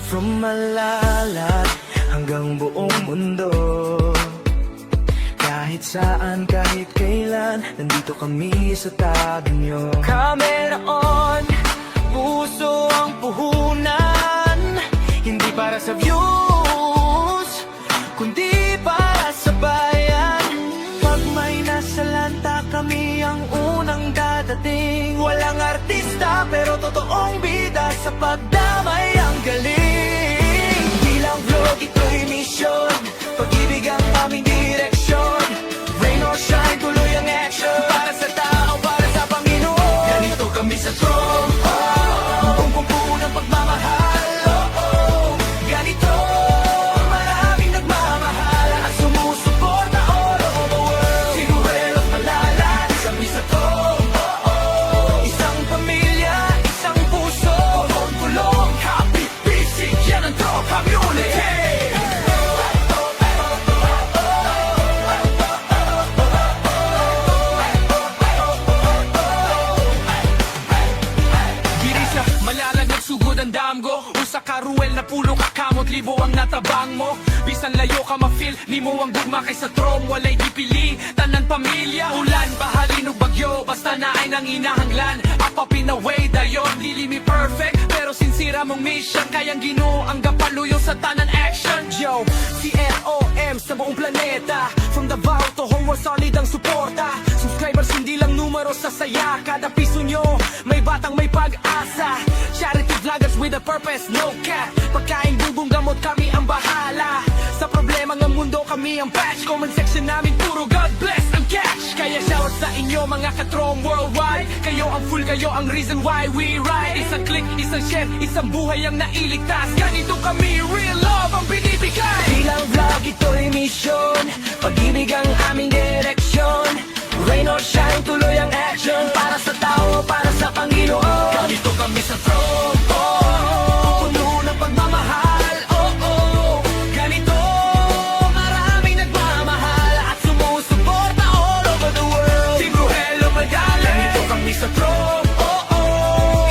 From Malalat hanggang buong mundo, kahit saan, kahit kailan, nandito kami sa tabi nyo. Camera on, puso ang puhunan, hindi para sa views, kundi para sa bayan. Pag may nasalanta, kami ang unang dadating. Walang artista pero totoong bida, sa pagdamay ang galing. Bilang vlog, ito'y misyon, pag-ibig ang aming direksyon. Rain or shine, tuloy ang action, para sa tao, para sa Panginoon. Ganito kami sa throne, puno ng pagmamahal, ganito, maraming nagmamahal at sumusuporta all over the world. Sigurelos Malalat, kami sa throne, isang pamilya, isang puso, tulong-tulong, kapit, bisig, yan ang Throne Community. Malalag nagsugod ang damgo, usa ka ruel na pulo kakamot, libo ang natabang mo. Bisan layo ka ma-feel, ni mo ang gugma kay sa throne. Walay gipili, tanan pamilya, ulan, bahalin o bagyo, basta na ay nang inahanglan. Apa pinaway dayon, dili mi perfect, pero sincere mong mission, kayang Ginoo ang gapaluyo sa tanan action. Yo, si LOM sa buong planeta, from Davao to whole world, solid ang suporta. Subscribers hindi lang numero sa saya, kada piso nyo may batang may pag-asa. Charity vloggers with a purpose, no cap. Pagkain bubong gamot, kami ang bahala. Sa problema ng mundo, kami ang patch. Comment section namin, puro God bless ang catch. Kaya shout sa inyo mga ka-Throne worldwide. Kayo ang full, kayo ang reason why we ride. Isang click, isang share, isang buhay ang nailigtas. Ganito kami, real love ang binibigay. Bilang vlog, ito'y mission, pag-ibig ang aming direksyon. Rain or shine, tuloy ang action, para sa tao, para sa Panginoon. Ganito kami sa throne, puno ng pagmamahal, ganito, maraming nagmamahal at sumusuporta all over the world. Team Rogelio Malalat, ganito kami sa throne,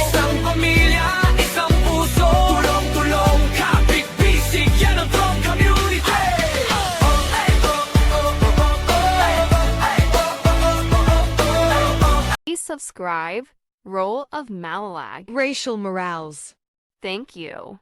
isang pamilya, isang puso, tulong-tulong, kapit, bisig, yan ang Throne Community. Please subscribe, Role of Malalag. Racial Morales. Thank you.